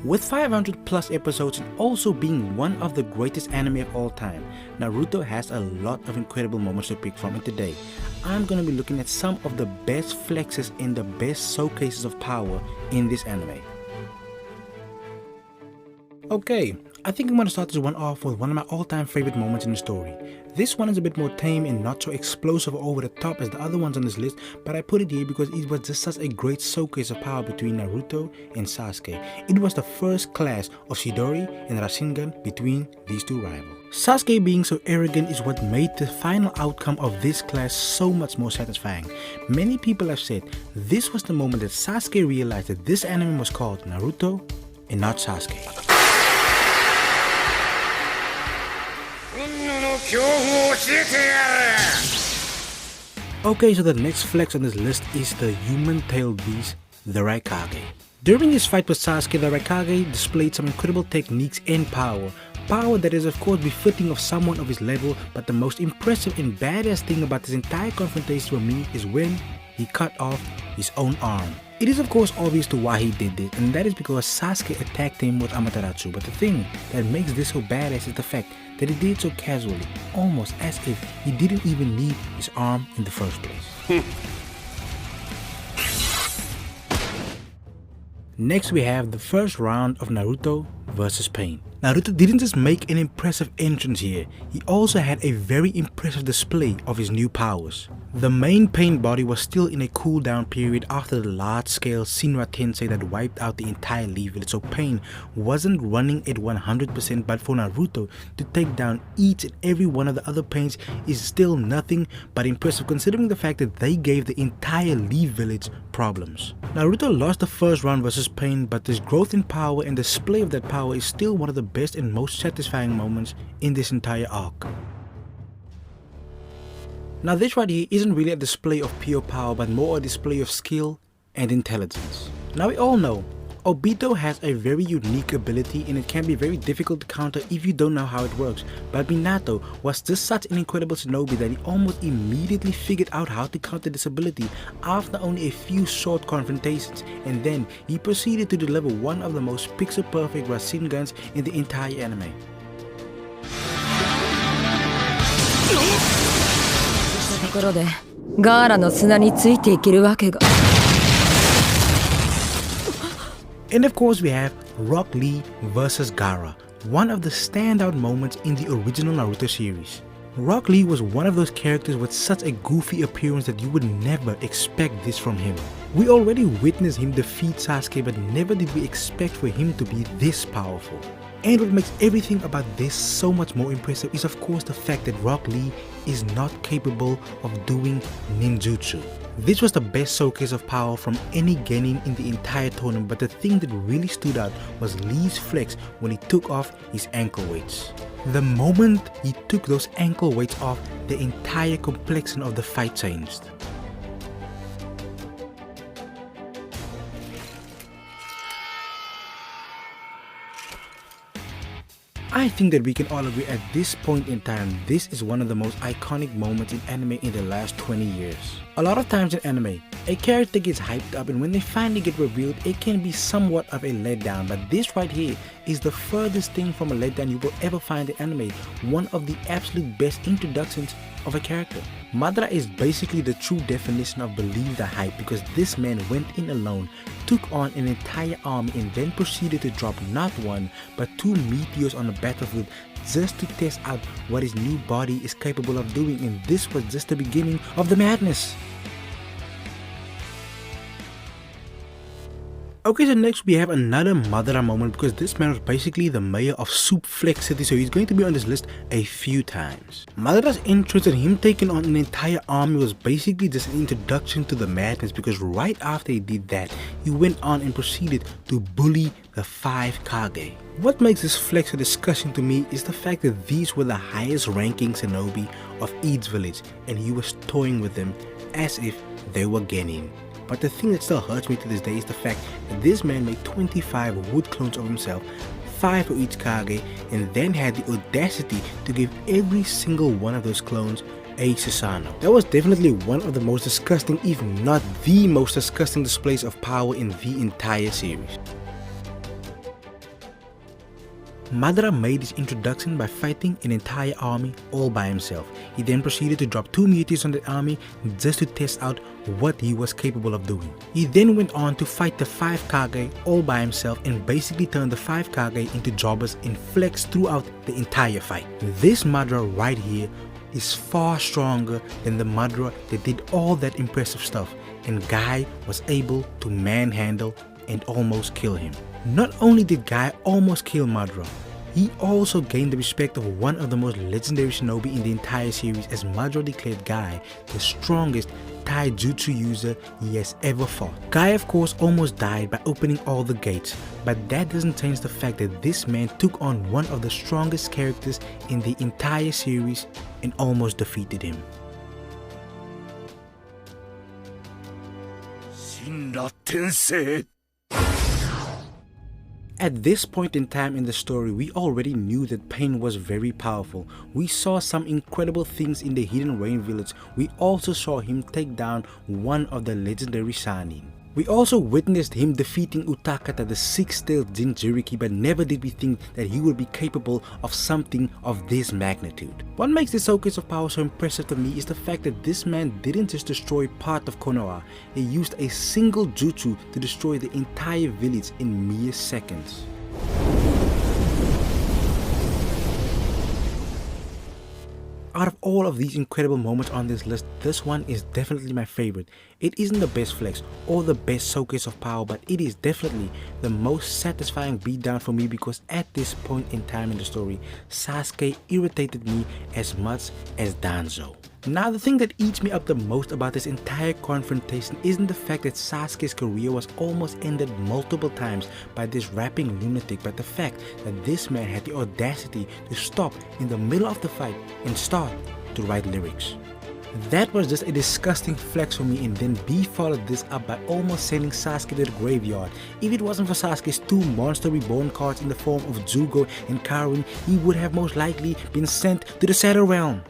With 500 plus episodes and also being one of the greatest anime of all time, Naruto has a lot of incredible moments to pick from, and today I'm gonna be looking at some of the best flexes and the best showcases of power in this anime. Okay, I think I'm gonna start this one off with one of my all-time favorite moments in the story. This one is a bit more tame and not so explosive or over the top as the other ones on this list, but I put it here because it was just such a great showcase of power between Naruto and Sasuke. It was the first clash of Chidori and Rasengan between these two rivals. Sasuke being so arrogant is what made the final outcome of this clash so much more satisfying. Many people have said this was the moment that Sasuke realized that this anime was called Naruto and not Sasuke. Okay, so the next flex on this list is the human-tailed beast, the Raikage. During his fight with Sasuke, the Raikage displayed some incredible techniques and power. Power that is of course befitting of someone of his level, but the most impressive and badass thing about this entire confrontation for me is when he cut off his own arm. It is of course obvious to why he did this, and that is because Sasuke attacked him with Amaterasu, but the thing that makes this so badass is the fact that he did so casually, almost as if he didn't even need his arm in the first place. Next we have the first round of Naruto vs Pain. Naruto didn't just make an impressive entrance here, he also had a very impressive display of his new powers. The main Pain body was still in a cooldown period after the large-scale Shinra Tensei that wiped out the entire Lee village, so Pain wasn't running at 100%, but for Naruto to take down each and every one of the other Pains is still nothing but impressive considering the fact that they gave the entire Lee village problems. Naruto lost the first round versus Pain, but his growth in power and display of that power is still one of the best and most satisfying moments in this entire arc. Now this right here isn't really a display of pure power, but more a display of skill and intelligence. Now we all know Obito has a very unique ability and it can be very difficult to counter if you don't know how it works, but Minato was just such an incredible shinobi that he almost immediately figured out how to counter this ability after only a few short confrontations, and then he proceeded to deliver one of the most pixel perfect Rasengans in the entire anime. And of course we have Rock Lee vs Gaara, one of the standout moments in the original Naruto series. Rock Lee was one of those characters with such a goofy appearance that you would never expect this from him. We already witnessed him defeat Sasuke, but never did we expect for him to be this powerful. And what makes everything about this so much more impressive is of course the fact that Rock Lee is not capable of doing ninjutsu. This was the best showcase of power from any genin in the entire tournament, but the thing that really stood out was Lee's flex when he took off his ankle weights. The moment he took those ankle weights off, the entire complexion of the fight changed. I think that we can all agree at this point in time, this is one of the most iconic moments in anime in the last 20 years. A lot of times in anime, a character gets hyped up and when they finally get revealed, it can be somewhat of a letdown, but this right here is the furthest thing from a letdown you will ever find in anime, one of the absolute best introductions of a character. Madara is basically the true definition of believe the hype, because this man went in alone, took on an entire army and then proceeded to drop not one but two meteors on the battlefield just to test out what his new body is capable of doing, and this was just the beginning of the madness. Okay, so next we have another Madara moment, because this man was basically the mayor of Soup Flex City, so he's going to be on this list a few times. Madara's entrance and him taking on an entire army was basically just an introduction to the madness, because right after he did that, he went on and proceeded to bully the 5 Kage. What makes this flex so disgusting to me is the fact that these were the highest ranking shinobi of each village and he was toying with them as if they were genin. But the thing that still hurts me to this day is the fact that this man made 25 wood clones of himself, 5 for each Kage, and then had the audacity to give every single one of those clones a Susanoo. That was definitely one of the most disgusting, if not the most disgusting displays of power in the entire series. Madara made his introduction by fighting an entire army all by himself. He then proceeded to drop 2 meteors on the army just to test out what he was capable of doing. He then went on to fight the 5 Kage all by himself and basically turned the 5 Kage into jobbers and flex throughout the entire fight. This Madara right here is far stronger than the Madara that did all that impressive stuff, and Guy was able to manhandle and almost kill him. Not only did Guy almost kill Madara, he also gained the respect of one of the most legendary shinobi in the entire series, as Madara declared Guy the strongest taijutsu user he has ever fought. Guy of course almost died by opening all the gates, but that doesn't change the fact that this man took on one of the strongest characters in the entire series and almost defeated him. Shinra Tensei. At this point in time in the story, we already knew that Pain was very powerful. We saw some incredible things in the Hidden Rain village. We also saw him take down one of the legendary Sannin. We also witnessed him defeating Utakata, the 6-tailed Jinchuriki, but never did we think that he would be capable of something of this magnitude. What makes this showcase of power so impressive to me is the fact that this man didn't just destroy part of Konoha, he used a single jutsu to destroy the entire village in mere seconds. Out of all of these incredible moments on this list, this one is definitely my favorite. It isn't the best flex or the best showcase of power, but it is definitely the most satisfying beatdown for me, because at this point in time in the story, Sasuke irritated me as much as Danzo. Now, the thing that eats me up the most about this entire confrontation isn't the fact that Sasuke's career was almost ended multiple times by this rapping lunatic, but the fact that this man had the audacity to stop in the middle of the fight and start to write lyrics. That was just a disgusting flex for me, and then B followed this up by almost sending Sasuke to the graveyard. If it wasn't for Sasuke's 2 monster reborn cards in the form of Zugo and Karin, he would have most likely been sent to the Shadow Realm.